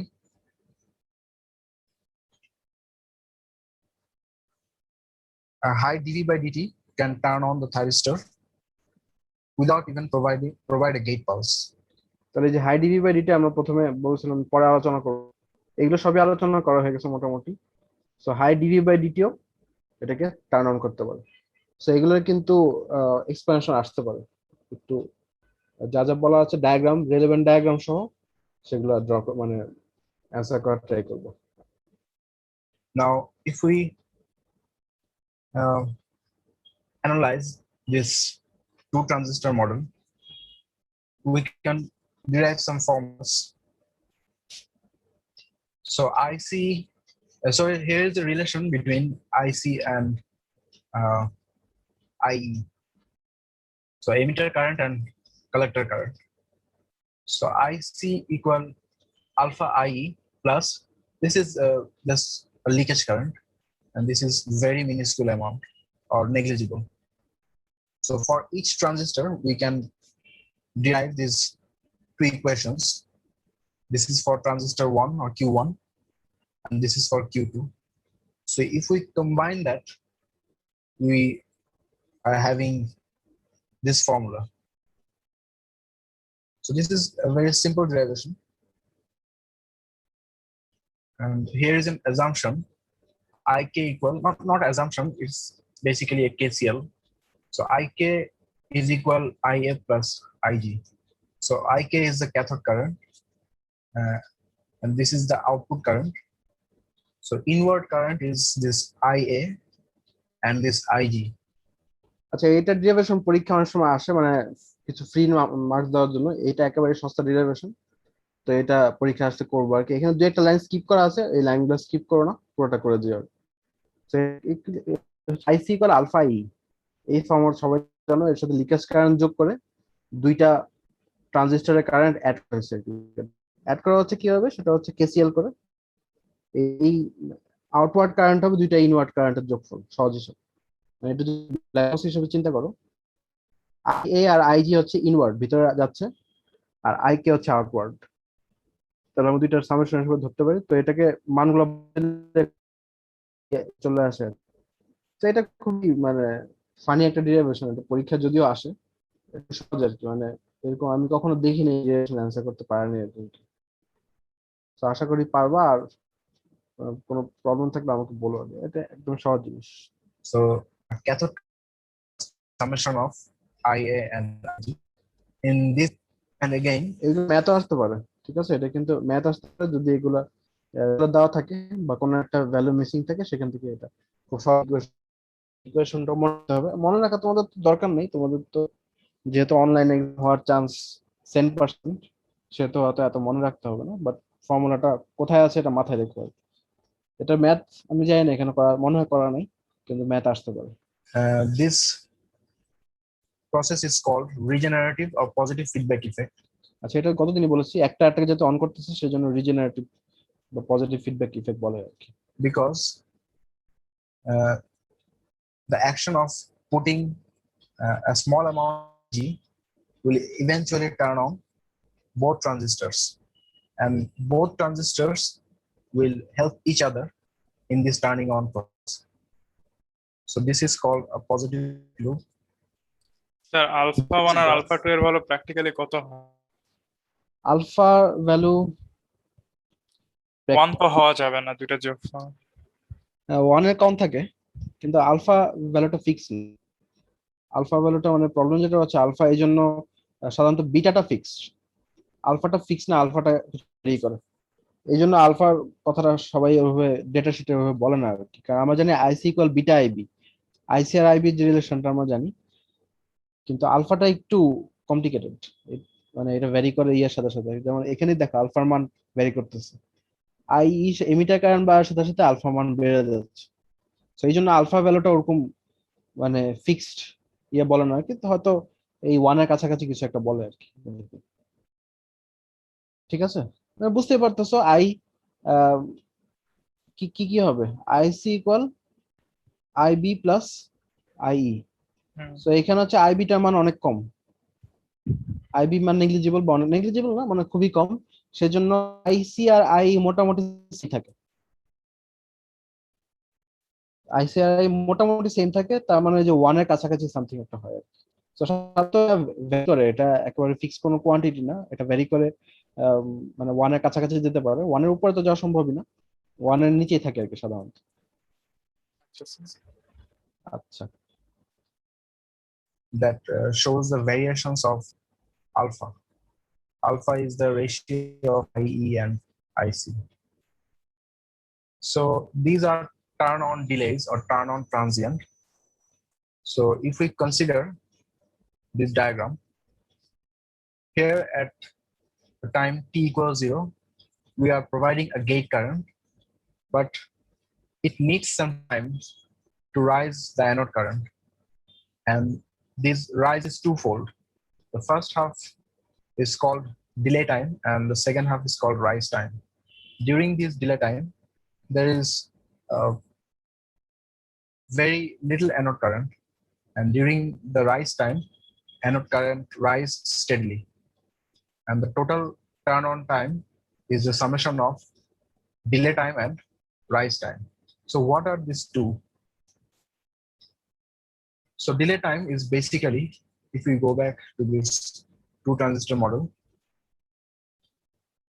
a high dv by dt can turn on the thyristor without even provide a gate pulse. তাহলে এই যে হাই ডিভি বাই ডিটি আমরা প্রথমে বলছিলাম পরে আলোচনা করবো, এগুলো সবই আলোচনা করা হয়ে গেছে মোটামুটি। সো হাই ডিভি বাই ডিটিও এটাকে টার্ন অন করতে পারে। সো এগুলোর কিন্তু এক্সপ্লেনেশন আসতে পারে, একটু যা যা বলা আছে ডায়াগ্রাম, রেলেভেন্ট ডায়াগ্রাম সহ সেগুলো ড্র মানে অ্যান্সার করার ট্রাই করবো। Now if we analyze this two transistor model, we can derive some formulas. So IC, so here is the relation between IC and IE. So emitter current and collector current. So IC equal alpha IE plus, this is just a leakage current, and this is very minuscule amount or negligible. So for each transistor, we can derive these two equations. This is for transistor 1 or Q1, and this is for Q2. So if we combine that, we are having this formula. So this is a very simple derivation. And here is an assumption. IK equal, not assumption, it's basically a KCL. So IK is equal IA plus IG. So IK is the cathode current, and this is the output current. So inward current is this IA and this IG. আচ্ছা, এটা derivation পরীক্ষা অনেক সময় আসে, মানে কিছু free marks দেওয়ার জন্য। এটা একেবারে সস্তা ডেরিভেশন, তো এটা পরীক্ষা আসতে করবো আর কি। এখানে দু একটা লাইন স্কিপ করা আছে, এই লাইনগুলো স্কিপ করো না, পুরোটা করে দিও। আইসি ইকুয়াল আলফা ই, এই ফর্মুলা সবাই জানো। এর সাথে লিকেজ কারেন্ট যোগ করে দুইটা ট্রানজিস্টরের কারেন্ট অ্যাড করেছে। অ্যাড করা হচ্ছে কিভাবে, সেটা হচ্ছে কেসিএল করে। এই আউটওয়ার্ড কারেন্ট হবে দুইটা ইনওয়ার্ড কারেন্টের যোগফল, সহজ হিসাব। মানে এটা যদি ব্ল্যাক হিসেবে চিন্তা করো, আই আর আইজি হচ্ছে ইনওয়ার্ড, ভিতরে যাচ্ছে, আর আই কে হচ্ছে আউটওয়ার্ড। তাহলে আমরা দুইটার সামেশন হিসেবে ধরতে পারি। তো এটাকে মানগুলো চলে আসে। তো এটা খুবই মানে ফানি একটা ডেরিভেশন। এটা পরীক্ষা যদিও আসে, একটু সহজ আর কি। মানে এরকম আমি কখনো দেখিনি যে অ্যান্সার করতে পারেনি এরকম। তো আশা করি পারবা। আর কোনো প্রবলেম থাকলে আমাকে বলো। এটা একদম সহজ জিনিস। So cathode summation of IA and IG. In this, and again, এগুলো ম্যাথও আসতে পারে, ঠিক আছে? এটা কিন্তু ম্যাথ আসতে পারে যদি এগুলা দেওয়া থাকে বা কোনো একটা ভ্যালু মিসিং থাকে, সেখান থেকে এটা খুব সহজ ইকুয়েশনটা মনে রাখতে হবে। মনে রাখা তোমাদের তো দরকার নেই, তোমাদের তো যেহেতু অনলাইনে হওয়ার চান্স 10%, সেহেতু হয়তো এত মনে রাখতে হবে না। বাট ফর্মুলাটা কোথায় আছে এটা মাথায় রেখে হবে। এটা ম্যাথ আমি জানি না এখানে করা, মনে হয় করা নাই, কিন্তু ম্যাথ আসতে পারে। this process is called regenerative or positive feedback effect. আচ্ছা, এটা কতদিনই বলেছি, একটা একটাকে যাতে অন করতেছে সেজন্য রিজেনারেটিভ বা পজিটিভ ফিডব্যাক ইফেক্ট বলে আর কি। Because the action of putting a small amount of G will eventually turn on both transistors, and both transistors will help each other in this turning on process. So this is called a positive loop. Sir alpha 1 আর alpha 2 এর value practically কত হয়? Alpha value 1 তো হওয়া যাবে না, দুইটা যোগফল। 1 এর কম থাকে, কিন্তু আলফা ভ্যালুটা ফিক্স। আলফা ভ্যালুটা মানে প্রবলেম যেটা হচ্ছে, আলফা এই জন্য সাধারণত বিটাটা ফিক্সড, আলফাটা ফিক্স না, আলফাটা ভ্যারি করে। এই জন্য আলফার কথাটা সবাই ওইভাবে ডেটা শিটে ওইভাবে বলে না আর কি। কারণ আমরা জানি আইসি ইকুয়াল বিটা আইবি, আইসি আর আইবি যে রিলেশনটা আমরা জানি, কিন্তু আলফাটা একটু কমপ্লিকেটেড। মানে এটা ভ্যারি করে ইয়ার সাথে সাথে। যেমন এখানে দেখো আলফার মান ভ্যারি করতেছে, আই এমিটার কারেন্ট বাড়ার সাথে সাথে আলফা মান বেড়ে যাচ্ছে। তো এই জন্য আলফা ভ্যালুটা ওরকম মানে ফিক্সড ইয়ে বলে না, কিন্তু হয়তো এই 1 এর কাছাকাছি কিছু একটা বলে আর কি। ঠিক আছে, বুঝতেই পারতেছো। আই কি কি কি হবে, IC equal IB plus IE. So এখানে হচ্ছে আইবিটার মান অনেক কম, আইবি মান নেগলিজিবল বা নেগলিজিবল না, মানে খুবই কম। সেজন্য আইসি আর আই মোটামুটি থাকে, আইসি আর আই মোটামুটি সেম থাকে। তার মানে যে 1 এর কাছাকাছি সামথিং একটা হয়। তো সাধারণত ভ্যারি করে, এটা একেবারে ফিক্স কোনো কোয়ান্টিটি না, এটা ভ্যারি করে। মানে 1 এর কাছাকাছি যেতে পারে, 1 এর উপরে তো যাওয়া সম্ভবই না, 1 এর নিচেই থাকে আর কি সাধারণত। আচ্ছা, That shows the variations of alpha. Alpha is the ratio of IE and IC. So these are turn on delays or turn on transient. So if we consider this diagram, here at the time t equals 0, we are providing a gate current, but it needs some time to rise the anode current. And this rise is twofold. The first half is called delay time, and the second half is called rise time. During this delay time, there is very little anode current, and during the rise time, anode current rise steadily. And the total turn on time is the summation of delay time and rise time. So what are these two? So delay time is basically, if we go back to this two transistor model,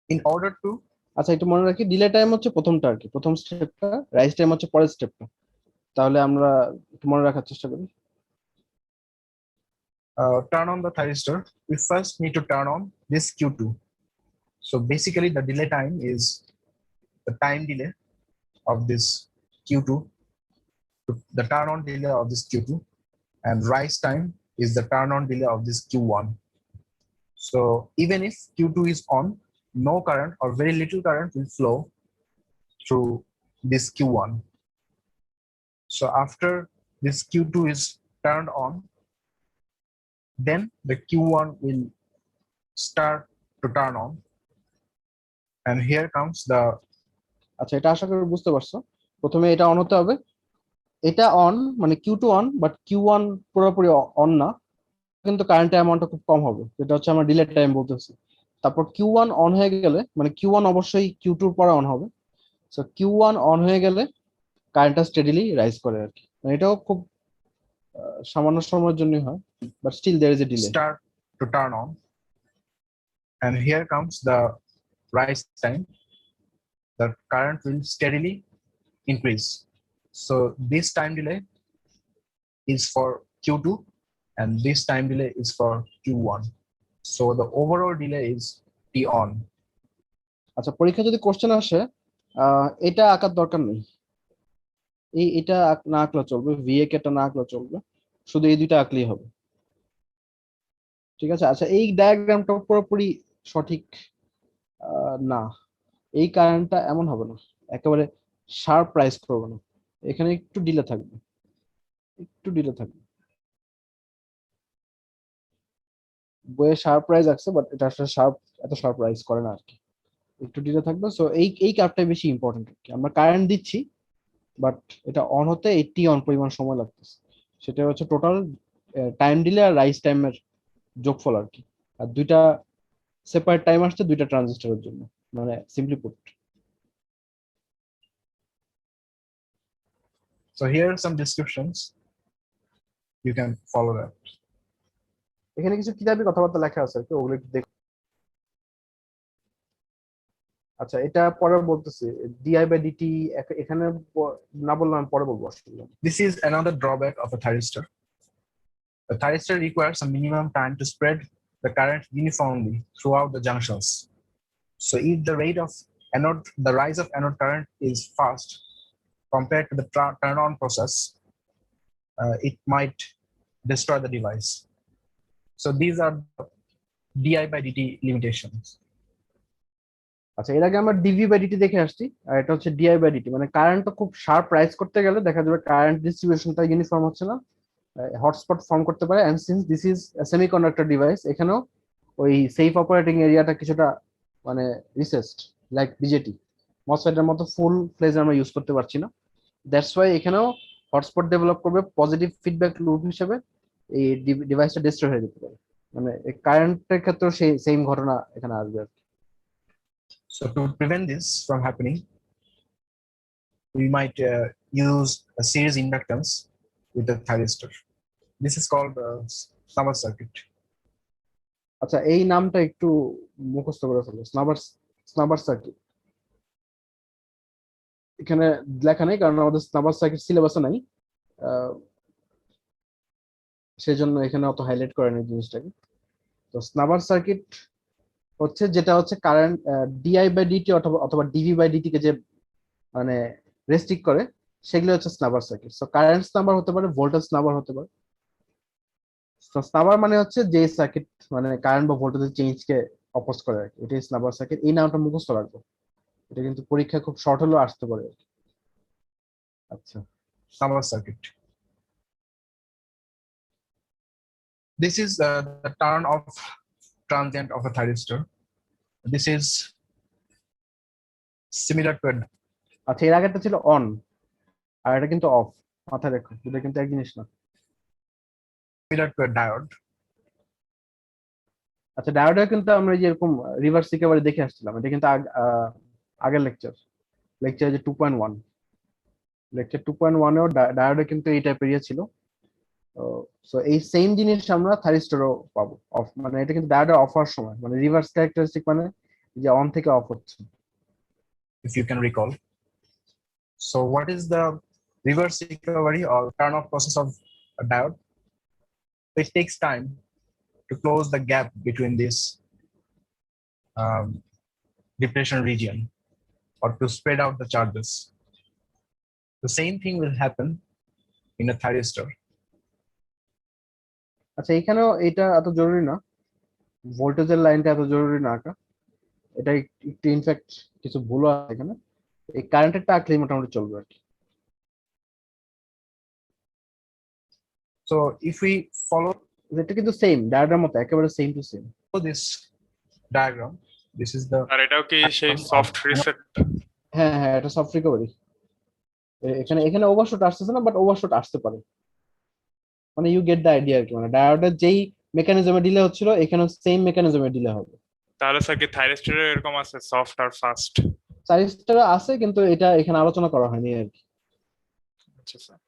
in order to আচ্ছা একটু মনে রাখি, delay time হচ্ছে প্রথমটা আর কি, প্রথম স্টেপটা, rise time হচ্ছে পরের স্টেপটা। তাহলে আমরা একটু মনে রাখার চেষ্টা করি। Turn on the thyristor. We first need to turn on this Q2. So basically the delay time is the time delay of this Q2, the turn on delay of this Q2, and rise time is the turn on delay of this Q1. So even if Q2 is on, no current or very little current will flow through this Q1. So after this Q2 is turned on, then the Q1 will start to turn on. And here comes the আচ্ছা এটা আশা করি বুঝতে পারছো। প্রথমে এটা on হতে হবে, এটা অন মানে Q two on, but Q one পুরোপুরি অন না, কিন্তু কারেন্টের অ্যামাউন্টটা খুব কম হবে, যেটা হচ্ছে আমরা ডিলে টাইম বলতেছি। তারপর কিউ ওয়ান অন হয়ে গেলে, মানে কিউ ওয়ান অবশ্যই কিউ টুর পরে অন হবে, সো কিউ ওয়ান অন হয়ে গেলে কারেন্টটা স্টেডিলি রাইজ করে আর কি। মানে এটাও খুব সামান্য সময়ের জন্যই হয়, but still there is a delay. start to turn on. And here comes the rise time. The current will steadily increase. So this time delay is for Q2 and this time delay is for Q1. So the overall delay is T on. আচ্ছা পরীক্ষা যদি question আসে, এটা আঁকার দরকার নেই, এটা না আঁকলে চলবে, ভিএ কেটা না আঁকলে চলবে, শুধু এই দুইটা আঁকলেই হবে। ঠিক আছে। আচ্ছা এই ডায়াগ্রামটা পুরোপুরি সঠিক না, এই কারেন্টটা এমন হবে না, একেবারে শার্প রাইজ করবে না, এখানে একটু ডিলে থাকবে, একটু ডিলে থাকবে। বইয়ে শার্প রাইজ আছে, বাট এটা আসলে এত শার্প রাইজ করে না আর কি, একটু ডিলে থাকবে। সো এই কার্ভটাই বেশি ইম্পর্টেন্ট আর কি। আমরা কারেন্ট দিচ্ছি, বাট এটা অন হতে 80 অন পরিমাণ সময় লাগতেছে, সেটা হচ্ছে টোটাল টাইম ডিলে আর রাইজ টাইমের যোগফল আর কি। আর দুইটা সেপারেট টাইম আসছে দুইটা ট্রানজিস্টরের জন্য, মানে simply put. So here are some descriptions. You can follow that. এখানে কিছু কিতাবি কথাবার্তা লেখা আছে আর কি, ওগুলো একটু দেখ। আচ্ছা এটা পরে বলতেছি, ডিআই বাই ডিটি এখানে না বললাম, আমি পরে বলবো আসলে। This is another drawback of a thyristor. The thyristor requires a minimum time to spread the current uniformly throughout the junctions. So if the rate of the rise of anode current is fast compared to the turn on process, it might destroy the device. So these are the DI by DT limitations. আচ্ছা এর আগে আমরা DV by DT দেখে আসছি, আর এটা হচ্ছে DI by DT. মানে কারেন্টটা খুব শার্প রাইজ করতে গেলে দেখা যাবে কারেন্ট ডিস্ট্রিবিউশনটা ইউনিফর্ম হচ্ছে না, হটস্পট ফর্ম করতে পারে। And since this is semiconductor device, এখানেও ওই সেফ অপারেটিং এরিয়াটা কিছুটা মানে রিসেস্ট, লাইক বিজেটি মসফেটের মতো ফুল ফ্লেজ আমরা ইউজ করতে পারছি না। দ্যাটস ওয়াই এখানেও হটস্পট ডেভেলপ করবে, পজিটিভ ফিডব্যাক লুপ হিসেবে এই ডিভাইসটা ডিস্ট্রয় হয়ে যেতে পারে। মানে কারেন্টের ক্ষেত্রেও সেই সেম ঘটনা এখানে আসবে আর কি। So to prevent this from happening, we might use a series inductance with the thyristor. This is called the Snubber circuit. আচ্ছা এই নামটা একটু মুখস্থ করে ফেলো, স্নাবার সার্কিট। এখানে লেখা নেই কারণ আমাদের স্নাবার সার্কিট সিলেবাসে নাই, সেজন্য এখানে অত হাইলাইট করে নেই জিনিসটাকে। তো স্নাবার সার্কিট হচ্ছে যেটা হচ্ছে কারেন্ট ডিআই বাই ডিটি অথবা ডিভি বাই ডিটি কে যে মানে রেস্ট্রিক্ট করে, সেগুলো হচ্ছে স্নাবার সার্কিট। সো কারেন্ট স্নাবার হতে পারে, ভোল্টেজ স্নাবার হতে পারে। স্নাবার মানে হচ্ছে যে সার্কিট মানে কারেন্ট বা ভোল্টেজের চেঞ্জ কে অপোজ করে আর কি, এটাই স্নাবার সার্কিট। এই নামটা মুখস্থ রাখবো, এটা কিন্তু পরীক্ষা খুব শর্ট হলেও আসতে পারে। আচ্ছা Snubber circuit. This is the turn off transient of a thyristor. This is similar to আচ্ছা এর আগেরটা ছিল অন, আর এটা কিন্তু অফ, মাথায় রেখো, এটা কিন্তু এক জিনিস না। a diode. আচ্ছা ডায়োডে কিন্তু আমরা যেরকম রিভার্স একেবারে দেখে আসছিলাম, এটা কিন্তু আগের লেকচার যে 2.1, লেকচার 2.1 এও ডায়োডে কিন্তু এই টাইপের ইয়ে ছিল। সো এই সেম জিনিস আমরা থাইরিস্টরও পাবো অফ, মানে এটা কিন্তু ডায়োডে অফ হওয়ার সময়, মানে রিভার্স ক্যারেক্টারিস্টিক মানে যে অন থেকে অফ হচ্ছে। if you can recall. So what is the reverse recovery or turn off process of a diode? It takes time to close the gap between this depletion region or to spread out the charges. The same thing will happen in a thyristor. আচ্ছা, এখানেও এটা এত জরুরি না, ভোল্টেজের লাইনটা এত জরুরি না আঁকা। এটা একটু ইনফ্যাক্ট কিছু ভুলও আছে এখানে, এই কারেন্টেরটা আঁকলেই মোটামুটি চলবে আর কি। So if we follow এটা কিন্তু সেম ডায়াগ্রাম মতো, একেবারে same to same. this diagram, this is the আর এটাও কি সেই সফট রিসেট? হ্যাঁ হ্যাঁ, এটা সফট রিকভারি। এখানে এখানে ওভারশুট আসতেছে না, বাট ওভারশুট আসতে পারে, মানে ইউ গেট দ্য আইডিয়া আর কি। মানে ডায়োডের যেই মেকানিজমে ডিলে হচ্ছিল এখানে সেম মেকানিজমে ডিলে হবে। তাহলে স্যার কি থাইরিস্টরে এরকম আছে সফট আর ফাস্ট? সাইজটা আছে কিন্তু এটা এখানে আলোচনা করা হয়নি আর কি। আচ্ছা sir.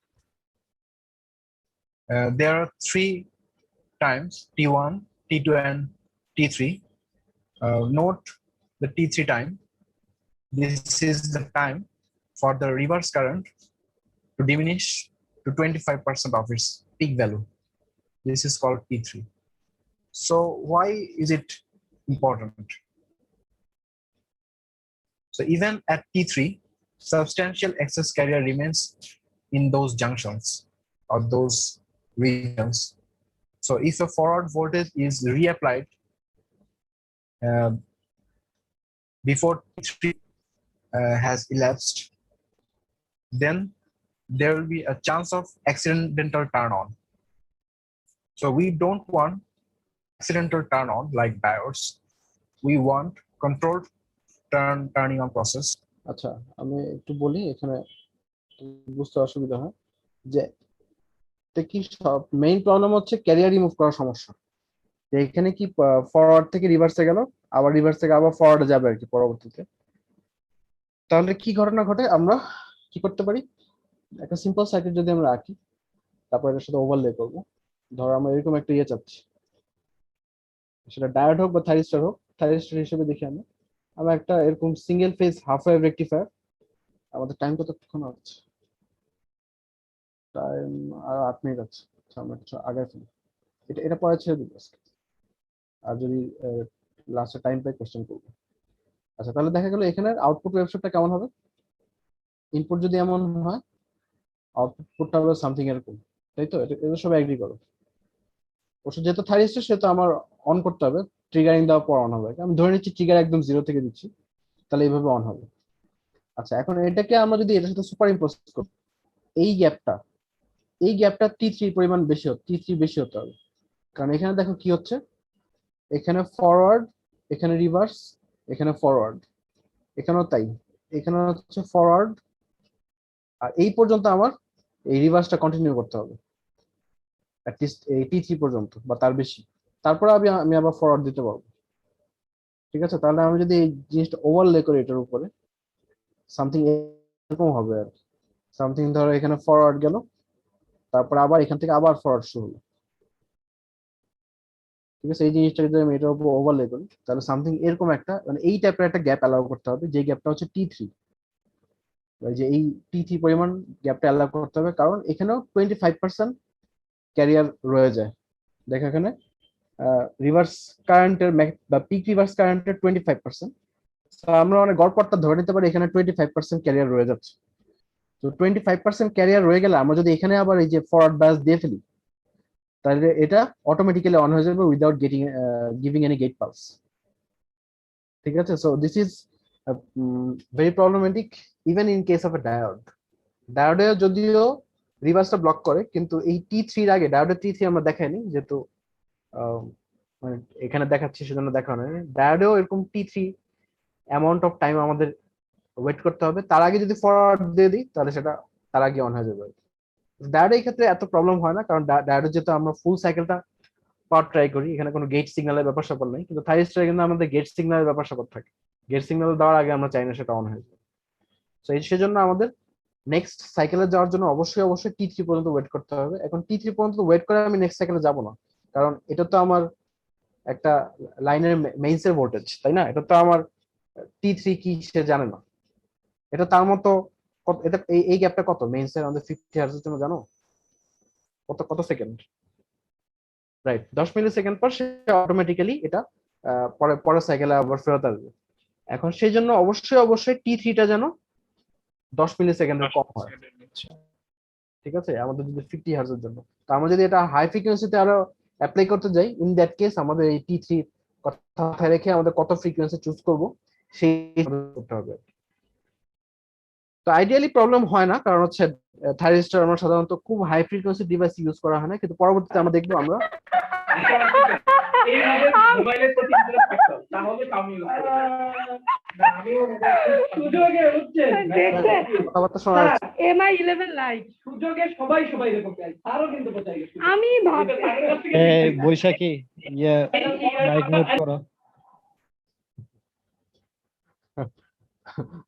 there are 3 times T1, T2 and T3. Note the T3 time. This is the time for the reverse current to diminish to 25% of its peak value. This is called T3. So why is it important? So even at T3, substantial excess carrier remains in those junctions or those regions. So if a forward voltage is reapplied before T3 has elapsed, then there will be a chance of accidental turn on. So we don't want accidental turn on like diodes. We want controlled turning on process. আচ্ছা, আমি একটু বলি, এখানে বুঝতে অসুবিধা হয় যে কি সব মেইন প্রবলেম হচ্ছে ক্যারিয়ার রিমুভ করার সমস্যা। যে এখানে কি ফরওয়ার্ড থেকে রিভার্সে গেল, আবার রিভার্স থেকে আবার ফরওয়ার্ডে যাবে আর কি পরবর্তীতে। তাহলে কি ঘটনা ঘটে, আমরা কি করতে পারি, একটা সিম্পল সার্কিট যদি আমরা আঁকি, তারপর এটার সাথে ওভারলে করব। ধরো আমরা এরকম একটা ইয়ে চাচ্ছি, সেটা ডায়োড হোক বা থাইরিস্টর হোক। থাইরিস্টর হিসেবে দেখি আমরা একটা এরকম single phase half wave rectifier. আমাদের টাইম কতক্ষণ আছে? টাইম আর 8 মিনিট আছে। আচ্ছা, আমরা কিছু আগায় ফেলি, এটা এটা পরে ছেড়ে দিব আজকে, আর যদি লাস্টে টাইম পাই কোশ্চেন করবো। আচ্ছা, তাহলে দেখা গেল এখানে আউটপুট ওয়েবসাইটটা কেমন হবে। ইনপুট যদি এমন হয়, আউটপুটটা হবে সামথিং এরকম, তাই তো? এটা সবাই এগ্রি করো। অবশ্য যেহেতু থাইরিস্টর সেহেতু আমার অন করতে হবে, ট্রিগারিং দেওয়ার পর অন হবে। আমি ধরে নিচ্ছি ট্রিগার একদম 0 থেকে দিচ্ছি, তাহলে এইভাবে অন হবে। আচ্ছা, এখন এটাকে আমরা যদি এটার সাথে সুপার ইম্পোজ করি, এই গ্যাপটা T3 পরিমাণ বেশি হতে, T3 বেশি হতে হবে। কারণ এখানে দেখো কি হচ্ছে, এখানে ফরওয়ার্ড, এখানে রিভার্স, এখানে ফরওয়ার্ড, এখানেও তাই, এখানে হচ্ছে ফরওয়ার্ড, আর এই পর্যন্ত আমার এই রিভার্সটা কন্টিনিউ করতে হবে অ্যাটলিস্ট এই T3 পর্যন্ত বা তার বেশি। তারপরে আমি আবার ফরওয়ার্ড দিতে পারবো। ঠিক আছে, তাহলে আমি যদি এই জিনিসটা ওভারলে করি এটার উপরে, সামথিং এরকম হবে আর সামথিং। ধরো এখানে ফরওয়ার্ড গেল, তারপর আবার এখান থেকে আবার ফরওয়ার্ড শুরু হলো। ঠিক আছে, এই জিনিসটাকে যদি আমি এটার উপর ওভারলে করি, তাহলে সামথিং এরকম একটা, মানে এই টাইপের একটা গ্যাপ অ্যালাউ করতে হবে, যে গ্যাপটা হচ্ছে T3। যে এই T3 পরিমাণ গ্যাপটা অ্যালাউ করতে হবে, কারণ এখানেও 25% ক্যারিয়ার রয়ে যায়। দেখো এখানে রিভার্স কারেন্টের বা পিক রিভার্স কারেন্টের 25%। আমরা মানে গড়পড়টা ধরে নিতে পারি এখানে 25% ক্যারিয়ার রয়ে যাচ্ছে। তো 25% ক্যারিয়ার রয়ে গেলে আমরা যদি এখানে আবার এই যে ফরওয়ার্ড বায়াস দিয়ে ফেলি, তাহলে এটা অটোমেটিক্যালি অন হয়ে যাবে without giving any gate pulse. ঠিক আছে, so this is very problematic even in case of a diode. ডায়োডে যদিও রিভার্সটা ব্লক করে, কিন্তু এই T3 এর আগে ডায়োডের T3 আমরা দেখাইনি, যেহেতু মানে এখানে দেখাচ্ছি সেজন্য দেখানো হয়। ডায়োডেও এরকম T3 অ্যামাউন্ট অফ টাইম আমাদের ওয়েট করতে হবে, তার আগে যদি ফরওয়ার্ড দিয়ে দিই তাহলে সেটা তার আগে অন হয়ে যাবে। ডায়োডে এই ক্ষেত্রে এত প্রবলেম হয় না, কারণ ডায়োডে যেহেতু আমরা ফুল সাইকেলটা পাওয়ার ট্রাই করি, এখানে কোনো গেট সিগন্যালের ব্যাপার স্যাপার নেই। কিন্তু থাইরিস্টরে কিন্তু আমাদের গেট সিগন্যালের ব্যাপার স্যাপার থাকে, গেট সিগন্যাল দেওয়ার আগে আমরা চাই না সেটা অন হয়ে যাবে। তো সেজন্য আমাদের নেক্সট সাইকেলে যাওয়ার জন্য অবশ্যই T3 পর্যন্ত ওয়েট করতে হবে। এখন T3 পর্যন্ত ওয়েট করে আমি নেক্সট সাইকেলে যাব না, কারণ এটা তো আমার একটা লাইনের মেইনসের ভোল্টেজ, তাই না? এটা তো আমার T3 কি সে জানে না। এটা তার মতো এটা এই গ্যাপটা কত মেইনসের আমাদের 50 হার্টজ এর জন্য জানো কত কত সেকেন্ড? রাইট, 10 মিলি সেকেন্ড পর সে অটোমেটিক্যালি এটা পরের সাইকেলে আবার ফেরত আসবে। এখন সেই জন্য অবশ্যই T3 টা যেন 10 মিলি সেকেন্ডের কম হয়, ঠিক আছে, আমাদের যদি 50 হার্টজ এর জন্য। তো আমরা যদি এটা হাই ফ্রিকোয়েন্সিতে আরো অ্যাপ্লাই করতে যাই, ইন দ্যাট কেস আমাদের এই T3 কথা রেখে আমাদের কত ফ্রিকোয়েন্সি চুজ করব সেই করতে হবে। তো আইডিয়ালি প্রবলেম হয় না, কারণ হচ্ছে থাইরিস্টার আমরা সাধারণত খুব হাই ফ্রিকোয়েন্সি ডিভাইস ইউজ করা হয় না, কিন্তু পরবর্তীতে আমরা দেখবো আমরা মোবাইলের প্রতি ইন্টারেস্ট থাকতো তাহলে কামি সুযোগে বুঝছেন কথাবার্তা শোনা যাচ্ছে। MI 11 লাইট সুযোগে সবাই এরকম চাই তারও কিন্তু বোঝাই গেছে আমি ভাবি বৈশাখী মাইক মিউট করো।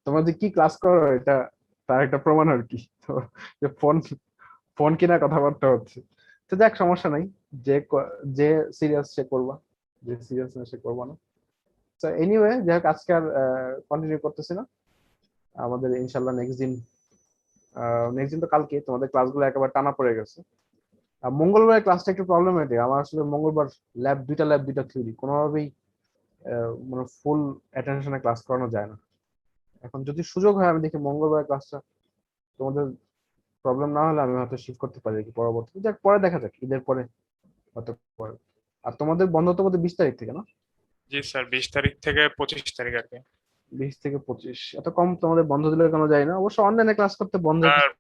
তোমরা যে কি ক্লাস করো এটা তার একটা প্রমাণ আর কি, তো যে ফোন কিনা কথাবার্তা হচ্ছে। তো দেখ সমস্যা নাই, যে সিরিয়াস সে করবা, যে সিরিয়াস না সে করবা না। তো এনিওয়ে যাই হোক, আজকে আর কন্টিনিউ করতেছি না, আমাদের ইনশাল্লাহ নেক্সট দিন তো কালকে তোমাদের ক্লাসগুলো একেবারে টানা পড়ে গেছে। আর মঙ্গলবারের ক্লাসটা একটু প্রবলেমেটিক, আমার আসলে মঙ্গলবার দুইটা থিওরি, কোনোভাবেই মানে ফুল অ্যাটেনশনে ক্লাস করানো যায় না। এখন যদি সুযোগ হয় আমি দেখি মঙ্গলবার ক্লাসটা তোমাদের প্রবলেম না হলে আমি হয়তো শিফট করতে পারি কি পরবর্তী, যাক পরে দেখা যাক, ঈদের পরে হয়তো পরে। আর তোমাদের বন্ধ তো বোধহয় 20 তারিখ থেকে না? জি স্যার, 20 তারিখ থেকে 25 তারিখ আর কি। 20 থেকে 25, এত কম তোমাদের বন্ধ দিলে কেন যায় না? অবশ্য অনলাইনে ক্লাস করতে বন্ধ স্যার